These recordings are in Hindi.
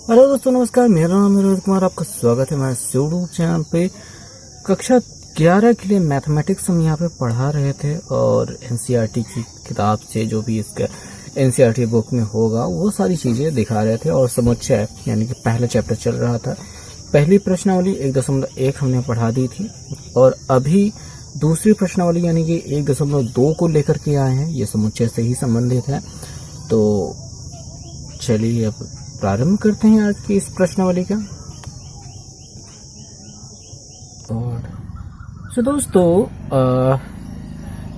हेलो दोस्तों, नमस्कार। मेरा नाम है रोहित कुमार। आपका स्वागत है हमारे यूट्यूब चैनल पे। कक्षा 11 के लिए मैथमेटिक्स हम यहाँ पे पढ़ा रहे थे और एनसीईआरटी की किताब से जो भी इसका एनसीईआरटी बुक में होगा वो सारी चीज़ें दिखा रहे थे। और समुच्चय यानी कि पहला चैप्टर चल रहा था। पहली प्रश्नावली 1.1 हमने पढ़ा दी थी और अभी दूसरी प्रश्नावली यानी कि 1.2 को लेकर के आए हैं। ये समुच्चय से ही संबंधित है। तो चलिए अब प्रारंभ करते हैं आज की इस प्रश्नावली का। और दोस्तों,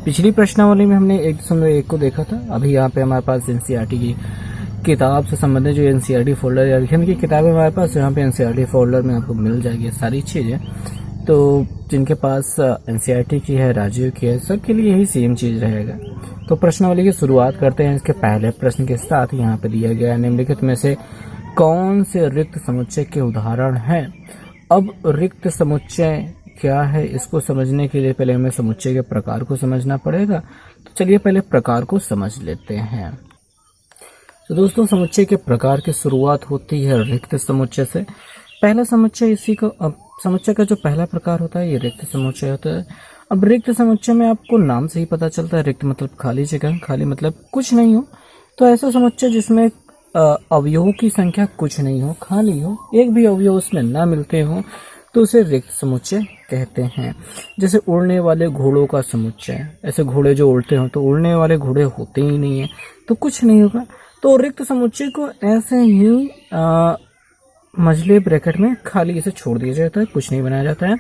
पिछली प्रश्नावली में हमने 1.1 को देखा था। अभी यहाँ पे हमारे पास एनसीईआरटी की किताब से संबंधित जो एनसीईआरटी फोल्डर या अध्ययन की किताब है हमारे पास, यहाँ पे एनसीईआरटी फोल्डर में आपको मिल जाएगी सारी चीज़ें। तो जिनके पास एनसीईआरटी की है, राजीव की है, सबके लिए यही सेम चीज़ रहेगा। तो प्रश्नावली की शुरुआत करते हैं इसके पहले प्रश्न के साथ। यहाँ पे दिया गया है, निम्नलिखित में से कौन से रिक्त समुच्चय के उदाहरण हैं। अब रिक्त समुच्चय क्या है, इसको समझने के लिए पहले हमें समुच्चय के प्रकार को समझना पड़ेगा। तो चलिए पहले प्रकार को समझ लेते हैं। तो दोस्तों, समुच्चय के प्रकार की शुरुआत होती है रिक्त समुच्चय से। पहला समुच्चय समुच्चय का जो पहला प्रकार होता है ये रिक्त समुच्चय होता है। अब रिक्त समुच्चय में आपको नाम से ही पता चलता है, रिक्त मतलब खाली जगह, खाली मतलब कुछ नहीं हो। तो ऐसा समुच्चय जिसमें अवयवों की संख्या कुछ नहीं हो, खाली हो, एक भी अवयव उसमें ना मिलते हो, तो उसे रिक्त समुच्चय कहते हैं। जैसे उड़ने वाले घोड़ों का समुच्चय, ऐसे घोड़े जो उड़ते हो, तो उड़ने वाले घोड़े होते ही नहीं है, तो कुछ नहीं होगा। तो रिक्त समुच्चय को ऐसे ही मझले ब्रैकेट में खाली इसे छोड़ दिया जाता है, कुछ नहीं बनाया जाता है।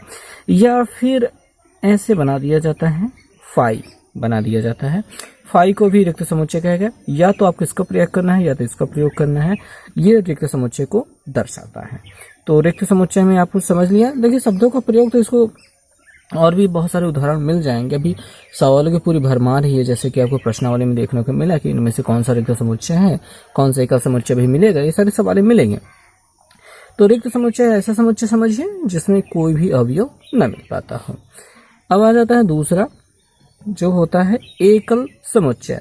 या फिर ऐसे बना दिया जाता है, फाई बना दिया जाता है। फाई को भी रिक्त समुच्चय कहेगा। या तो आपको इसका प्रयोग करना है या तो इसका प्रयोग करना है, ये रिक्त समुच्चय को दर्शाता है। तो रिक्त समुच्चय में आपको समझ लिया। देखिए शब्दों का प्रयोग तो इसको और भी बहुत सारे उदाहरण मिल जाएंगे। अभी सवालों की पूरी भरमार ही है, जैसे कि आपको प्रश्नावली में देखने को मिला कि इनमें से कौन सा रिक्त समुच्चय है, कौन सा एकल समुच्चय भी मिलेगा, ये सारे सवाल मिलेंगे। तो रिक्त समुच्चय ऐसा समुच्चय समझिए जिसमें कोई भी अवयव न मिल पाता हो। अब आ जाता है दूसरा, जो होता है एकल समुच्चय।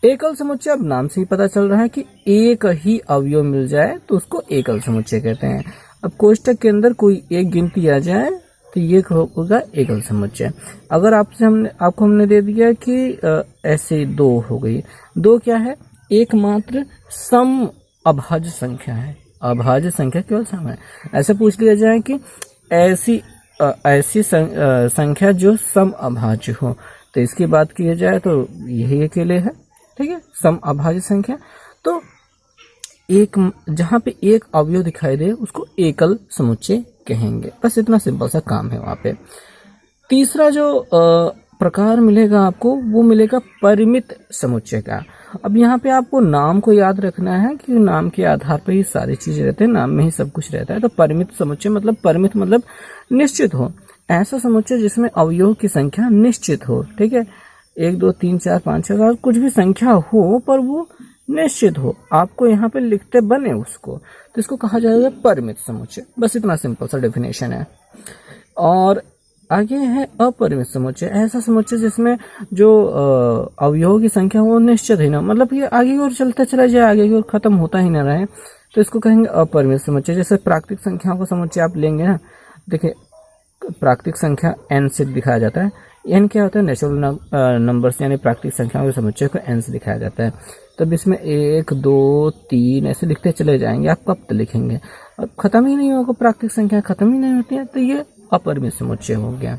एकल समुच्चय, अब नाम से ही पता चल रहा है कि एक ही अवयव मिल जाए तो उसको एकल समुच्चय कहते हैं। अब कोष्टक के अंदर कोई एक गिनती आ जाए तो ये होगा एकल समुच्चय। अगर आपको हमने दे दिया कि ऐसे 2 हो गई, 2 क्या है, एकमात्र सम अभाज्य संख्या है। अभाज्य संख्या केवल सम है। ऐसे पूछ लिया जाए कि ऐसी संख्या जो सम अभाज्य हो, तो इसकी बात की जाए तो यही अकेले है, ठीक है, सम अभाज्य संख्या। तो एक जहां पे एक अवयव दिखाई दे उसको एकल समुच्चय कहेंगे। बस इतना सिंपल सा काम है वहां पे। तीसरा जो प्रकार मिलेगा आपको, वो मिलेगा परिमित समुच्चय का। अब यहाँ पे आपको नाम को याद रखना है कि नाम के आधार पर ही सारी चीजें रहते हैं, नाम में ही सब कुछ रहता है। तो परिमित समुच्चय मतलब, परिमित मतलब निश्चित हो। ऐसा समुच्चय जिसमें अवयवों की संख्या निश्चित हो, ठीक है, 1 2 3 4 5 6 7 कुछ भी संख्या हो पर वो निश्चित हो, आपको यहाँ पे लिखते बने उसको, तो इसको कहा जाएगा परिमित समुच्चय। बस इतना सिंपल सा डेफिनेशन है। और आगे है अपरिमित समुच्चय। ऐसा समुच्चय जिसमें जो अवयवों की संख्या वो निश्चित ही ना, मतलब ये आगे की ओर चलता चला जाए, आगे की ओर खत्म होता ही ना रहे, तो इसको कहेंगे अपरिमित समुच्चय। जैसे प्राकृतिक संख्याओं का समुच्चय आप लेंगे ना, देखिए प्राकृतिक संख्या n से दिखाया जाता है। n क्या होता है, नेचुरल नंबर्स, यानी प्राकृतिक संख्याओं के समुच्चय को n से दिखाया जाता है। तब इसमें 1 2 3 ऐसे लिखते चले जाएंगे, आप कब तक लिखेंगे, अब खत्म ही नहीं होगा, प्राकृतिक संख्या खत्म ही नहीं होती है। तो ये अपरिमित समुच्चय हो गया।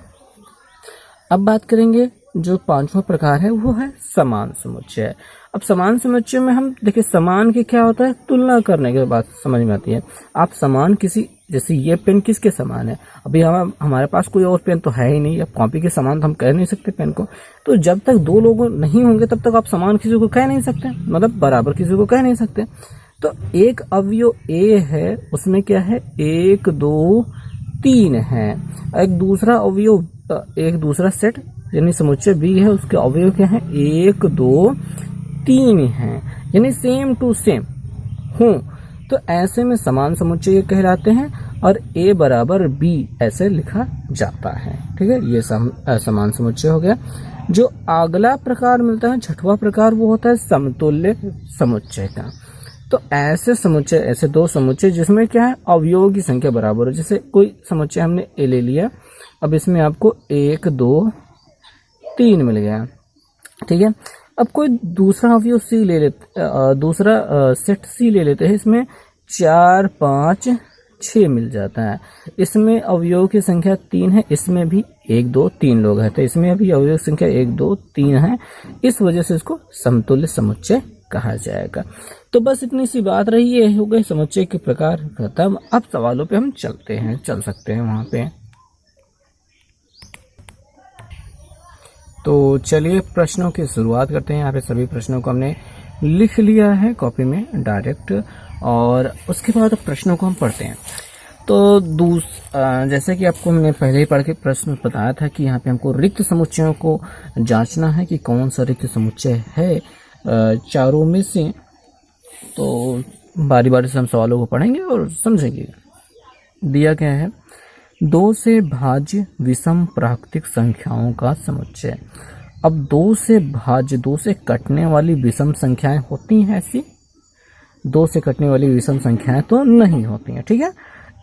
अब बात करेंगे जो 5वां प्रकार है, वो है समान समुच्चय। अब समान समुच्चय में हम देखिए, समान की क्या होता है, तुलना करने के बाद समझ में आती है। आप समान किसी, जैसे ये पेन किसके समान है, अभी हमारे पास कोई और पेन तो है ही नहीं, अब कॉपी के समान तो हम कह नहीं सकते पेन को। तो जब तक 2 लोग नहीं होंगे तब तक आप समान किसी को कह नहीं सकते, मतलब बराबर किसी को कह नहीं सकते। तो एक अवयव ए है, उसमें क्या है, 1 2 3 है। एक दूसरा अवयव, एक दूसरा सेट यानी समुच्चय बी है, उसके अवयव क्या है, 1 2 3 है, यानी सेम टू सेम हो। तो ऐसे में समान समुच्चय कहलाते हैं और a बराबर b ऐसे लिखा जाता है, ठीक है। ये समान समुच्चय हो गया। जो अगला प्रकार मिलता है, 6वां प्रकार, वो होता है समतुल्य समुच्चय का। तो ऐसे समुच्चय, ऐसे दो समुच्चय जिसमें क्या है अवयवों की संख्या बराबर हो। जैसे कोई समुच्चय हमने ए ले लिया, अब इसमें आपको 1 2 3 मिल गया, ठीक है। अब कोई दूसरा अवयव सी ले लेते, दूसरा सेट सी ले लेते हैं, इसमें 4 5 6 मिल जाता है। इसमें अवयवों की संख्या 3 है, इसमें भी 1 2 3 लोग हैं, तो इसमें भी अवयव संख्या 1 2 3 है। इस वजह से इसको समतुल्य समुच्चय कहा जाएगा। तो बस इतनी सी बात रही है, हो गए समुच्चय के प्रकार खत्म। अब सवालों पे हम चल सकते हैं वहां पे। तो चलिए प्रश्नों की शुरुआत करते हैं। यहाँ पे सभी प्रश्नों को हमने लिख लिया है कॉपी में डायरेक्ट, और उसके बाद प्रश्नों को हम पढ़ते हैं। तो जैसे कि आपको हमने पहले ही पढ़ के प्रश्न बताया था कि यहाँ पे हमको रिक्त समुच्चयों को जांचना है कि कौन सा रिक्त समुच्चय है चारों में से। तो बारी बारी से हम सवालों को पढ़ेंगे और समझेंगे। दिया क्या है, 2 से भाज्य विषम प्राकृतिक संख्याओं का समुच्चय। अब 2 से भाज्य, 2 से कटने वाली विषम संख्याएं होती हैं ऐसी? 2 से कटने वाली विषम संख्याएं तो नहीं होती हैं, ठीक है।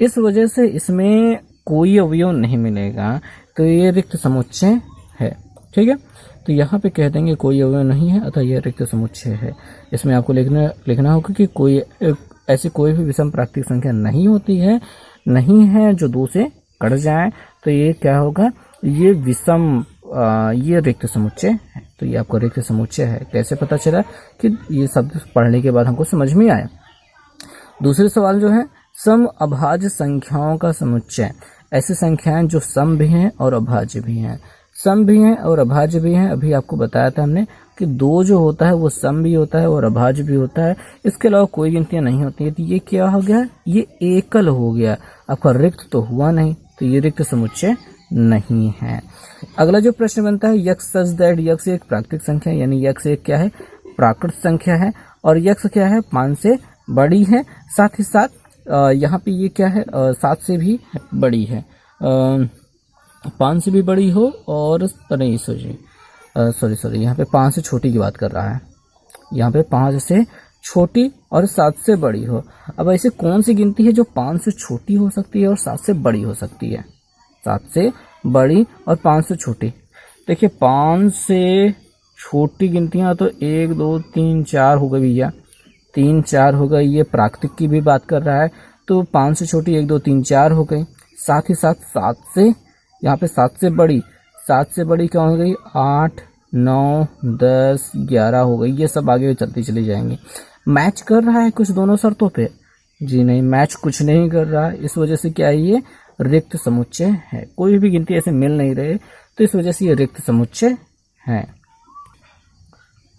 इस वजह से इसमें कोई अवयव नहीं मिलेगा, तो ये रिक्त समुच्चय है, ठीक है। तो यहाँ पे कह देंगे कोई अवयव नहीं है, अतः यह रिक्त समुच्चय है। इसमें आपको लिखना होगा कि कोई ऐसी कोई भी विषम प्राकृतिक संख्या नहीं होती है, नहीं है जो 2 से कट जाए, तो ये क्या होगा, ये विषम, ये रिक्त समुच्चय है। तो ये आपको रिक्त समुच्चय है। कैसे पता चला कि ये शब्द पढ़ने के बाद हमको समझ में आया। दूसरे सवाल जो है, सम अभाज्य संख्याओं का समुच्चय। ऐसी संख्याएं जो सम भी हैं और अभाज्य भी हैं, सम भी हैं और अभाज्य भी हैं। अभी आपको बताया था हमने कि 2 जो होता है वो सम भी होता है और अभाज्य भी होता है, इसके अलावा कोई गिनतियां नहीं होती है। तो ये क्या हो गया, ये एकल हो गया, आपका रिक्त तो हुआ नहीं, तो ये रिक्त समुच्चय नहीं है। अगला जो प्रश्न बनता है, यक्स सच दैट, यक्स एक प्राकृतिक संख्या, यानी यक्स एक क्या है, प्राकृत संख्या है, और यक्स क्या है, 5 से बड़ी है। साथ ही साथ यहाँ पे ये क्या है, 7 से भी बड़ी है, 5 से भी बड़ी हो, और नहीं सॉरी यहाँ पे 5 से छोटी की बात कर रहा है, यहाँ पे 5 से छोटी और 7 से बड़ी हो। अब ऐसे कौन सी गिनती है जो 5 से छोटी हो सकती है और 7 से बड़ी हो सकती है? 7 से बड़ी और 5 से छोटी। देखिए 5 से छोटी गिनतियां तो 1 2 3 4 हो गई भैया, 3 4 हो गई, ये प्राकृतिक की भी बात कर रहा है, तो 5 से छोटी 1 2 3 4 हो गई। साथ ही साथ 7 से, यहाँ पे 7 से बड़ी, 7 से बड़ी क्या हो गई, 8 9 10 11 हो गई। ये सब आगे चलती चली जाएंगी। मैच कर रहा है कुछ दोनों शर्तों पे? जी नहीं, मैच कुछ नहीं कर रहा है। इस वजह से क्या है, ये रिक्त समुच्चय है। कोई भी गिनती ऐसे मिल नहीं रहे, तो इस वजह से ये रिक्त समुच्चय है।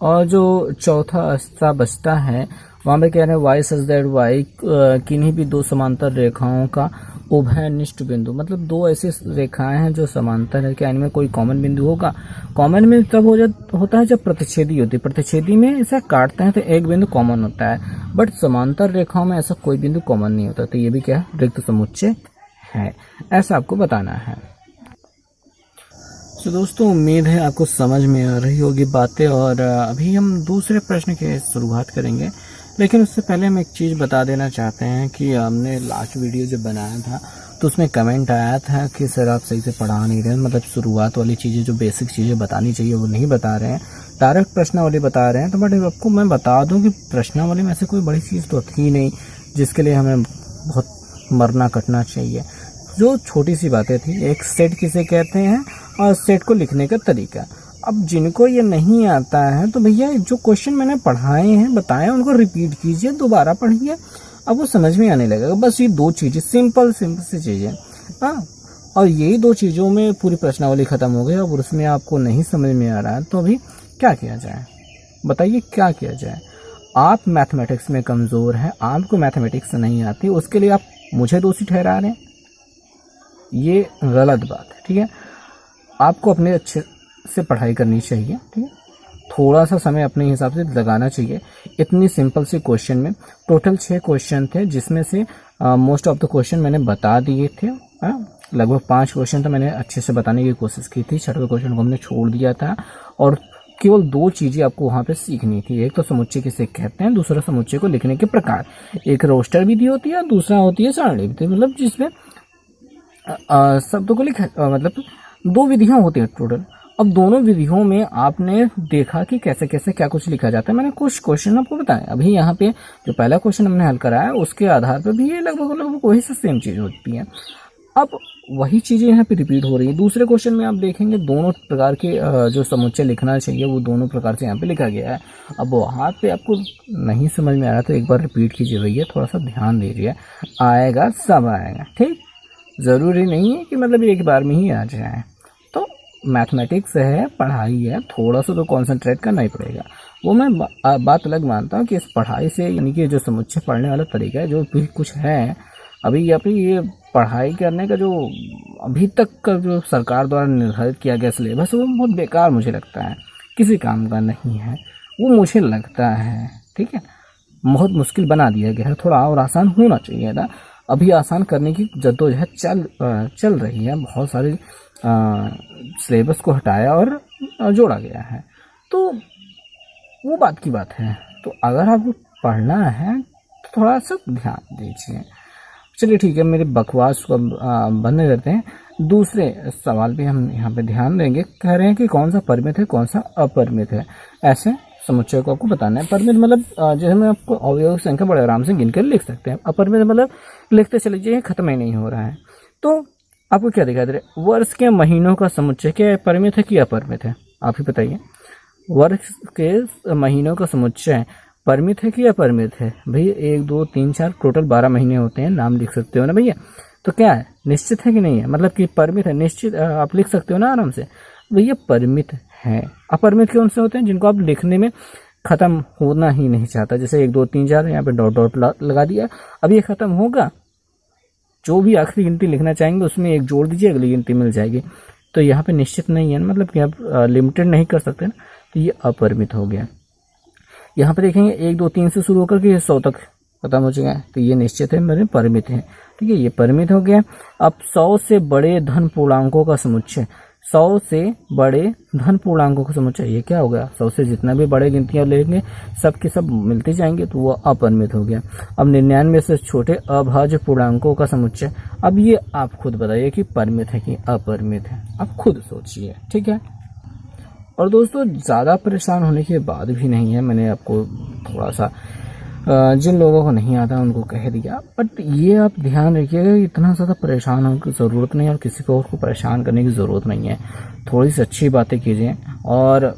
और जो चौथा हिस्सा बचता है, वहां पे कह रहे हैं वाई सच दैट वाई किन्हीं भी 2 समांतर रेखाओं का उभयनिष्ठ बिंदु। मतलब 2 ऐसी रेखाएं हैं जो समांतर है, क्या इनमें कोई कॉमन बिंदु होगा? कॉमन बिंदु तब होता है जब प्रतिच्छेदी होती है। प्रतिच्छेदी में ऐसा काटते हैं तो एक बिंदु कॉमन होता है, बट समांतर रेखाओं में ऐसा कोई बिंदु कॉमन नहीं होता। तो ये भी क्या, रिक्त समुच्चय है, ऐसा आपको बताना है। तो दोस्तों उम्मीद है आपको समझ में आ रही होगी बातें, और अभी हम दूसरे प्रश्न की शुरुआत करेंगे। लेकिन उससे पहले हम एक चीज़ बता देना चाहते हैं कि हमने लास्ट वीडियो जब बनाया था तो उसमें कमेंट आया था कि सर आप सही से पढ़ा नहीं रहे, मतलब शुरुआत वाली चीज़ें जो बेसिक चीज़ें बतानी चाहिए वो नहीं बता रहे हैं, डायरेक्ट प्रश्नावली बता रहे हैं। तो बट आपको मैं बता दूं कि प्रश्नावली में ऐसे कोई बड़ी चीज़ तो थी नहीं जिसके लिए हमें बहुत मरना कटना चाहिए। जो छोटी सी बातें थी, एक सेट किसे कहते हैं और सेट को लिखने का तरीका। अब जिनको ये नहीं आता है तो भैया जो क्वेश्चन मैंने पढ़ाए हैं बताए उनको रिपीट कीजिए, दोबारा पढ़िए, अब वो समझ में आने लगेगा। बस ये 2 चीज़ें, सिंपल सी चीज़ें, हाँ। और यही 2 चीज़ों में पूरी प्रश्नावली खत्म हो गई। और उसमें आपको नहीं समझ में आ रहा है तो अभी क्या किया जाए, बताइए क्या किया जाए? आप मैथमेटिक्स में कमज़ोर हैं, आपको मैथमेटिक्स नहीं आती, उसके लिए आप मुझे दोषी ठहरा रहे हैं, ये गलत बात है, ठीक है। आपको अपने अच्छे से पढ़ाई करनी चाहिए, ठीक है। थोड़ा सा समय अपने हिसाब से लगाना चाहिए। इतनी सिंपल सी क्वेश्चन में टोटल 6 क्वेश्चन थे, जिसमें से मोस्ट ऑफ द क्वेश्चन मैंने बता दिए थे। लगभग 5 क्वेश्चन तो मैंने अच्छे से बताने की कोशिश की थी, 6वें क्वेश्चन को हमने छोड़ दिया था। और केवल दो चीजें आपको वहां पे सीखनी थी। एक तो समुच्चय किसे कहते हैं, दूसरा समुच्चय को लिखने के प्रकार। एक रोस्टर विधि होती है, दूसरा होती है सारणी विधि, मतलब जिसमें शब्दों को मतलब दो विधियां होती है टोटल। अब दोनों विधियों में आपने देखा कि कैसे कैसे क्या कुछ लिखा जाता है। मैंने कुछ क्वेश्चन आपको बताए। अभी यहाँ पे जो पहला क्वेश्चन हमने हल कराया उसके आधार पर भी ये लगभग वही से सेम चीज होती है। अब वही चीजें यहाँ पे रिपीट हो रही है। दूसरे क्वेश्चन में आप देखेंगे दोनों प्रकार के जो समुच्चय लिखना चाहिए वो दोनों प्रकार से यहाँ पे लिखा गया है। अब वहाँ पे आपको नहीं समझ में आ रहा तो एक बार रिपीट कीजिए भैया, थोड़ा सा ध्यान दीजिए, आएगा सब आएगा। ठीक, जरूरी नहीं है कि मतलब एक बार में ही आ जाए। तो मैथमेटिक्स है, पढ़ाई है, थोड़ा सा तो कॉन्सेंट्रेट करना ही पड़ेगा। वो मैं बात अलग मानता हूँ कि इस पढ़ाई से, यानी कि जो समुच्चय पढ़ने वाला तरीका है, जो भी कुछ है अभी ये पढ़ाई करने का जो अभी तक का जो सरकार द्वारा निर्धारित किया गया सिलेबस, वो बहुत बेकार मुझे लगता है, किसी काम का नहीं है वो मुझे लगता है। ठीक है, बहुत मुश्किल बना दिया गया है, थोड़ा और आसान होना चाहिए था। अभी आसान करने की जद्दोजहद चल रही है। बहुत सारे सिलेबस को हटाया और जोड़ा गया है, तो वो बात की बात है। तो अगर आपको पढ़ना है तो थोड़ा सा ध्यान दीजिए। चलिए ठीक है, मेरे बकवास को बंद करते हैं। दूसरे सवाल पे हम यहाँ पे ध्यान देंगे। कह रहे हैं कि कौन सा परिमित है, कौन सा अपरिमित है। ऐसे समुच्चय को आपको बताना है। परिमित मतलब जैसे मैं आपको अवयव संख्या बड़े आराम से गिनकर लिख सकते हैं। अपरिमित मतलब लिखते चले जाइए, खत्म ही नहीं हो रहा है। तो आपको क्या दिखाई दे रहा है? वर्ष के महीनों का समुच्चय क्या परिमित है कि अपरिमित है? आप ही बताइए। वर्ष के महीनों का समुच्चय परिमित है कि अपरिमित है? भैया 1 2 3 4 टोटल 12 महीने होते हैं, नाम लिख सकते हो ना भैया। तो क्या है, निश्चित है कि नहीं है? मतलब कि परिमित है, निश्चित आप लिख सकते हो ना आराम से। भैया परिमित है। अपरिमित कौन से होते हैं? जिनको आप लिखने में खत्म होना ही नहीं चाहता। जैसे 1 2 3 4 यहाँ पे डॉट डॉट लगा दिया, अब ये खत्म होगा, जो भी आखिरी गिनती लिखना चाहेंगे उसमें एक जोड़ दीजिए, अगली गिनती मिल जाएगी। तो यहाँ पे निश्चित नहीं है, मतलब कि आप लिमिटेड नहीं कर सकते ना, तो ये अपरिमित हो गया। यहाँ पे देखेंगे 1 2 3 से शुरू होकर के 100 तक खत्म हो चुका है, तो ये निश्चित है, मेरे परिमित है। ठीक है, ये परिमित हो गया। अब 100 से बड़े धन पूर्णांकों का समुच्चय, 100 से बड़े धन पूर्णांकों का समुच्चय, ये क्या हो गया? 100 से जितना भी बड़े गिनतियां लेंगे सब के सब मिलते जाएंगे, तो वो अपरिमित हो गया। अब 99 से छोटे अभाज्य पूर्णांकों का समुच्चय, अब ये आप खुद बताइए कि परिमित है कि अपरिमित है, आप खुद सोचिए। ठीक है, और दोस्तों ज़्यादा परेशान होने के बाद भी नहीं है, मैंने आपको थोड़ा सा जिन लोगों को नहीं आता उनको कह दिया, बट ये आप ध्यान रखिएगा, इतना ज़्यादा परेशान होने की ज़रूरत नहीं है और किसी को और को परेशान करने की ज़रूरत नहीं है। थोड़ी सी अच्छी बातें कीजिए और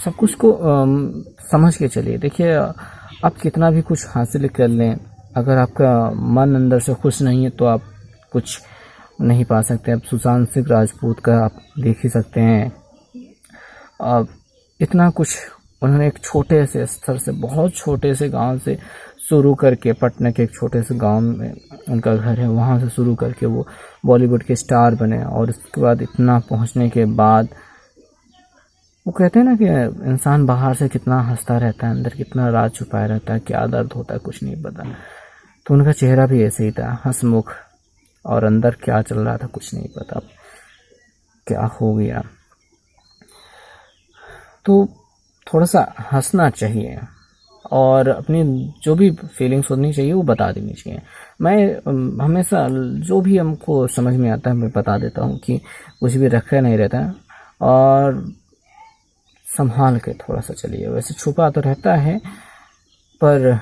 सब कुछ को समझ के चलिए। देखिए, आप कितना भी कुछ हासिल कर लें, अगर आपका मन अंदर से खुश नहीं है तो आप कुछ नहीं पा सकते। अब सुशांत सिंह राजपूत का आप देख ही सकते हैं, इतना कुछ उन्होंने एक छोटे से स्तर से, बहुत छोटे से गांव से शुरू करके, पटना के एक छोटे से गांव में उनका घर है, वहां से शुरू करके वो बॉलीवुड के स्टार बने। और उसके बाद इतना पहुंचने के बाद वो कहते हैं ना कि इंसान बाहर से कितना हंसता रहता है, अंदर कितना राज छुपाया रहता है, क्या दर्द होता है कुछ नहीं पता। तो उनका चेहरा भी ऐसे ही था, हंसमुख, और अंदर क्या चल रहा था कुछ नहीं पता, क्या हो गया। तो थोड़ा सा हंसना चाहिए और अपनी जो भी फीलिंग्स होनी चाहिए वो बता देनी चाहिए। मैं हमेशा जो भी हमको समझ में आता है मैं बता देता हूँ कि कुछ भी रखा नहीं रहता, और संभाल के थोड़ा सा चलिए। वैसे छुपा तो रहता है पर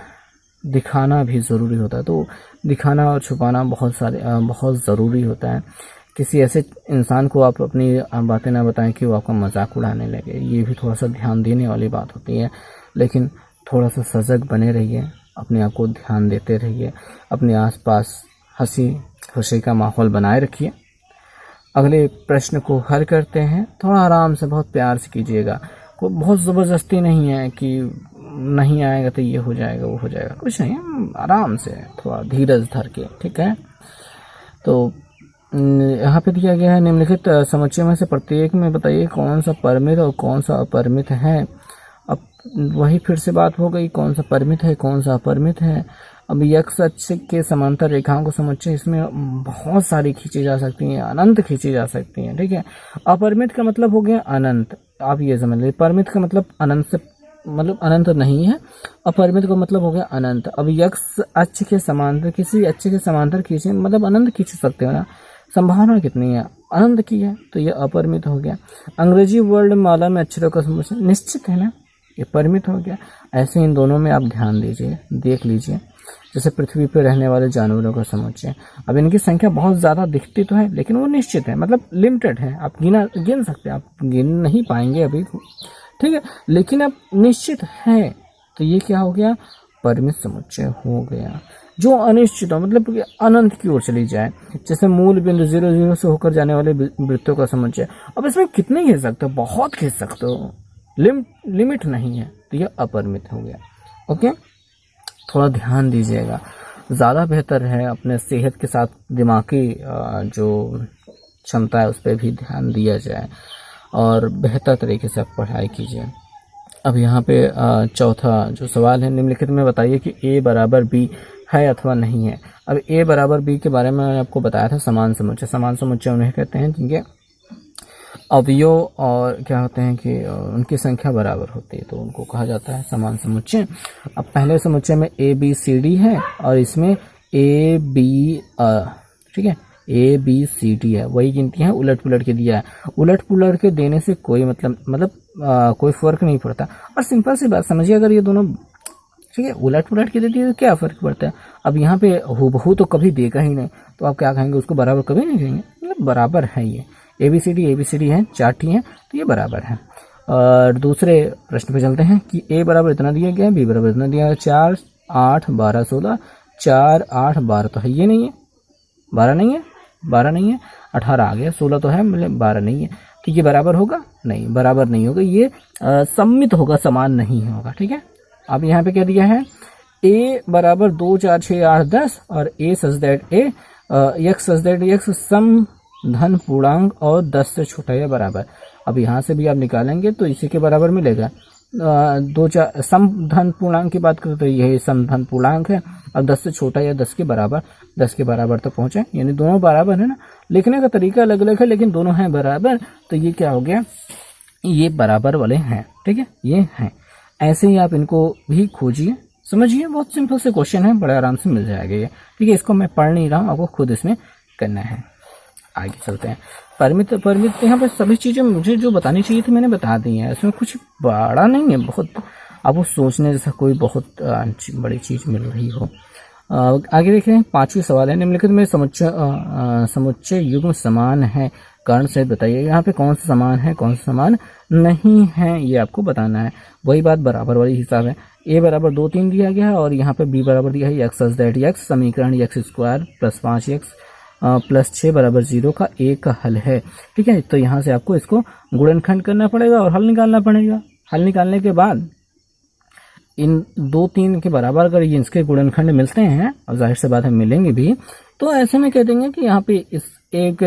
दिखाना भी ज़रूरी होता है, तो दिखाना और छुपाना बहुत ज़रूरी होता है। किसी ऐसे इंसान को आप अपनी बातें ना बताएं कि वो आपका मजाक उड़ाने लगे, ये भी थोड़ा सा ध्यान देने वाली बात होती है। लेकिन थोड़ा सा सजग बने रहिए, अपने आप को ध्यान देते रहिए, अपने आसपास हंसी खुशी का माहौल बनाए रखिए। अगले प्रश्न को हल करते हैं, थोड़ा आराम से, बहुत प्यार से कीजिएगा। कोई बहुत ज़बरदस्ती नहीं है कि नहीं आएगा तो ये हो जाएगा वो हो जाएगा, कुछ नहीं, आराम से थोड़ा धीरज धर के। ठीक है, तो यहाँ पे दिया गया है निम्नलिखित समुच्चय में से प्रत्येक में बताइए कौन सा परिमित और कौन सा अपरिमित है। अब वही फिर से बात हो गई, कौन सा परिमित है कौन सा अपरिमित है। अब x अक्ष के समांतर रेखाओं का समुच्चय, इसमें बहुत सारी खींची जा सकती हैं, अनंत खींची जा सकती हैं। ठीक है, अपरिमित का मतलब हो गया अनंत, आप ये समझ लीजिए, परिमित का मतलब अनंत से मतलब अनंत नहीं है, अपरिमित का मतलब हो गया अनंत। अब यक्स अक्ष के समांतर, किसी अक्ष के समांतर खींचे मतलब अनंत खींच सकते हो ना, संभावना कितनी है, अनंत की है, तो ये अपरिमित हो गया। अंग्रेजी वर्ड माला में अक्षरों का समुच्चय निश्चित है ना, ये परिमित हो गया। ऐसे इन दोनों में आप ध्यान दीजिए, देख लीजिए। जैसे पृथ्वी पर रहने वाले जानवरों का समुच्चय, अब इनकी संख्या बहुत ज़्यादा दिखती तो है लेकिन वो निश्चित है, मतलब लिमिटेड है, आप गिन सकते हैं, आप गिन नहीं पाएंगे अभी, ठीक है, लेकिन अब निश्चित है, तो ये क्या हो गया, परिमित समुच्चय हो गया। जो अनिश्चित हो मतलब कि अनंत की ओर चली जाए, जैसे मूल बिंदु 0 0 से होकर जाने वाले वृत्तों का समुच्चय, अब इसमें कितने खींच सकते हो, बहुत खींच सकते हो, लिमिट नहीं है, तो यह अपरिमित हो गया। ओके, थोड़ा ध्यान दीजिएगा, ज़्यादा बेहतर है अपने सेहत के साथ दिमागी जो क्षमता है उस पर भी ध्यान दिया जाए और बेहतर तरीके से आप पढ़ाई कीजिए। अब यहाँ पे चौथा जो सवाल है, निम्नलिखित में बताइए कि ए बराबर बी है अथवा नहीं है। अब ए बराबर बी के बारे में आपको बताया था, समान समुच्चय। समान समुच्चय उन्हें कहते हैं जिनके अवयव और क्या होते हैं कि उनकी संख्या बराबर होती है, तो उनको कहा जाता है समान समुच्चय। अब पहले समुच्चय में ए बी सी डी है और इसमें ए बी ठीक है, ए बी सी डी है, वही गिनती है, उलट पुलट के दिया है। उलट पुलट के देने से कोई मतलब कोई फर्क नहीं पड़ता। और सिंपल सी बात समझिए, अगर ये दोनों ठीक है उलट पुलट के देती है तो क्या फर्क पड़ता है। अब यहाँ पे हूबहू तो कभी देगा ही नहीं, तो आप क्या कहेंगे, उसको बराबर कभी नहीं कहेंगे, मतलब बराबर है ये। ए बी सी डी है, 4 टी है, तो ये बराबर है। और दूसरे प्रश्न पे चलते हैं कि ए बराबर इतना दिया गया है, बी बराबर इतना दिया गया, 4 8 12 16, 4 8 12 तो है ये नहीं है, 12 नहीं है, 12 नहीं है, 18 आ गया, 16 तो है मतलब 12 नहीं है, तो ये बराबर होगा नहीं, बराबर नहीं होगा, ये सम्मित होगा, समान नहीं होगा। ठीक है, अब यहाँ पे क्या दिया है, ए बराबर 2 4 6 8 10 और a such that a x such that x सम धन पूर्णांक और 10 से छोटा या बराबर। अब यहाँ से भी आप निकालेंगे तो इसी के बराबर मिलेगा। 2 4 सम धन पूर्णांक की बात करें तो यही सम धन पूर्णांक है, अब 10 से छोटा या 10 के बराबर, 10 के बराबर तो पहुंचे, यानी दोनों बराबर है ना। लिखने का तरीका अलग अलग है लेकिन दोनों हैं बराबर, तो ये क्या हो गया, ये बराबर वाले हैं। ठीक है, ये हैं। ऐसे ही आप इनको भी खोजिए, समझिए, बहुत सिंपल से क्वेश्चन है, बड़े आराम से मिल जाएगा ये। ठीक है, इसको मैं पढ़ नहीं रहा हूँ, आपको खुद इसमें करना है। आगे चलते हैं। परिमित यहाँ पे सभी चीज़ें मुझे जो बतानी चाहिए थी मैंने बता दी हैं, इसमें कुछ बड़ा नहीं है, बहुत आपको सोचने जैसा कोई बहुत बड़ी चीज़ मिल रही हो। आगे देखें, 5वीं सवाल है, निम्नलिखित में समुच्चय युग्म समान है, कारण से बताइए। यहाँ पे कौन सा समान है, कौन सा समान नहीं है, ये आपको बताना है। वही बात बराबर वाली हिसाब है। ए बराबर 2 3 दिया गया है और यहाँ पे बी बराबर दिया है एक्स दैट एक्स, समीकरण x square plus 5 x plus 6 बराबर 0 का एक का हल है। ठीक है, तो यहाँ से आपको इसको गुणनखंड करना पड़ेगा और हल निकालना पड़ेगा। हल निकालने के बाद इन 2 3 के बराबर अगर ये इसके गुणनखंड मिलते हैं, और जाहिर सी बात है मिलेंगे भी, तो ऐसे में कह देंगे कि यहाँ पे इस एक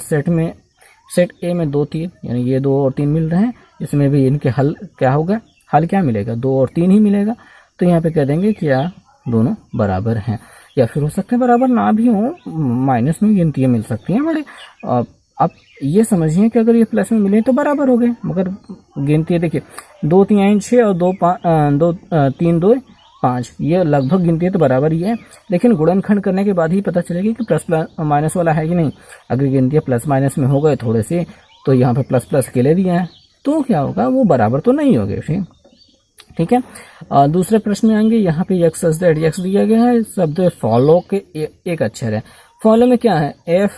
सेट ए में 2 3 यानी ये 2 और 3 मिल रहे हैं, इसमें भी इनके हल क्या होगा, हल क्या मिलेगा, 2 और 3 ही मिलेगा। तो यहाँ पे कह देंगे कि क्या दोनों बराबर हैं, या फिर हो सकते हैं बराबर ना भी हो, माइनस में गिनतियाँ मिल सकती हैं बड़े। आप ये समझिए कि अगर ये प्लस में मिले तो बराबर हो गए, मगर गिनती देखिए 2 3 6 और 2 3 2 5, ये लगभग गिनती तो बराबर ही है, लेकिन गुणनखंड करने के बाद ही पता चलेगी कि प्लस माइनस वाला है कि नहीं। अगर गिनती प्लस माइनस में हो गए थोड़े से, तो यहाँ पे प्लस प्लस अकेले दिए हैं, तो क्या होगा, वो बराबर तो नहीं होंगे। ठीक है, दूसरे प्रश्न में आएंगे। यहाँ पे एक्स दैट एक्स दिया गया है, शब्द फॉलो के एक अक्षर है। फॉलो में क्या है, एफ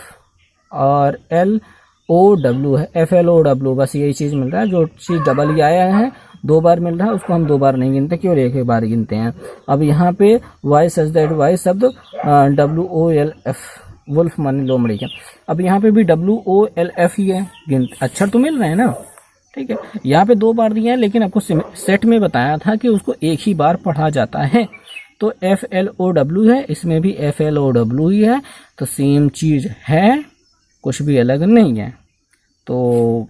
और एल ओ डब्ल्यू है, एफ एल ओ डब्ल्यू, बस यही चीज़ मिल रहा है। जो चीज़ डबल ही आया है 2 बार मिल रहा है, उसको हम 2 बार नहीं गिनते, केवल एक बार गिनते हैं। अब यहाँ पे वाई सच दैट वाई शब्द W O L F, wolf माने लोमड़ी का। अब यहाँ पे भी डब्ल्यू ओ एल एफ ही है, अक्षर तो मिल रहे हैं ना। ठीक है, यहाँ पे 2 बार दिया है, लेकिन आपको सेट में बताया था कि उसको एक ही बार पढ़ा जाता है। तो एफ एल ओ डब्ल्यू है, इसमें भी एफ एल ओ डब्ल्यू ही है, तो सेम चीज है, कुछ भी अलग नहीं है। तो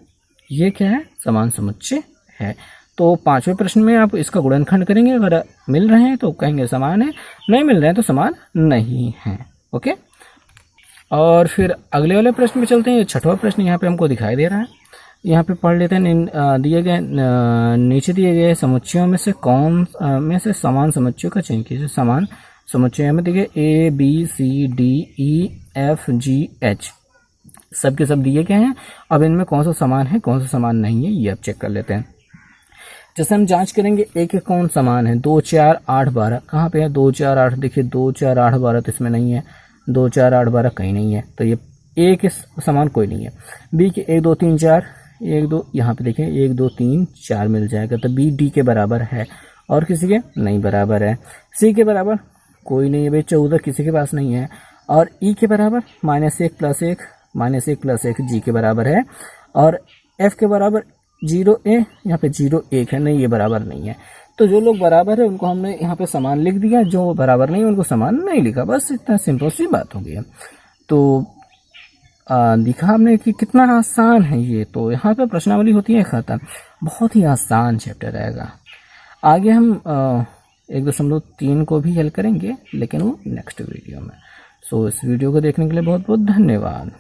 ये क्या है, समान समुच्चय है। तो 5वें प्रश्न में आप इसका गुणनखंड करेंगे, अगर मिल रहे हैं तो कहेंगे समान है, नहीं मिल रहे हैं तो समान नहीं है। ओके, और फिर अगले वाले प्रश्न में चलते हैं। 6वां प्रश्न यहाँ पे हमको दिखाई दे रहा है। यहाँ पे पढ़ लेते हैं। दिए गए नीचे दिए गए समुच्चयों में से कौन में से समान समुच्चयों का चयन कीजिए। समान समुच्चयों में देखिए A B C D E F G H सब के सब दिए गए हैं। अब इनमें कौन सा समान है कौन सा समान नहीं है ये अब चेक कर लेते हैं। जैसे हम जांच करेंगे एक कौन समान है 2 4 8 12 कहाँ पे है 2 4 8 देखिए 2 4 8 12 तो इसमें नहीं है 2 4 8 12 कहीं नहीं है तो ये ए के समान कोई नहीं है। बी के 1 2 3 4 1 2 यहाँ पे देखिए 1 2 3 4 मिल जाएगा तो बी डी के बराबर है और किसी के नहीं बराबर है। सी के बराबर कोई नहीं है भाई 14 किसी के पास नहीं है और ई के बराबर -1 + 1 -1 + 1 जी के बराबर है और एफ के बराबर 0 A यहाँ पे 0 1 है नहीं ये बराबर नहीं है। तो जो लोग बराबर है उनको हमने यहाँ पे समान लिख दिया जो बराबर नहीं है उनको समान नहीं लिखा बस इतना सिंपल सी बात हो गई। तो दिखा हमने कि कितना आसान है ये। तो यहाँ पे प्रश्नावली होती है खत्म बहुत ही आसान चैप्टर रहेगा। आगे हम 1.3 को भी हल करेंगे लेकिन वो नेक्स्ट वीडियो में। सो इस वीडियो को देखने के लिए बहुत बहुत धन्यवाद।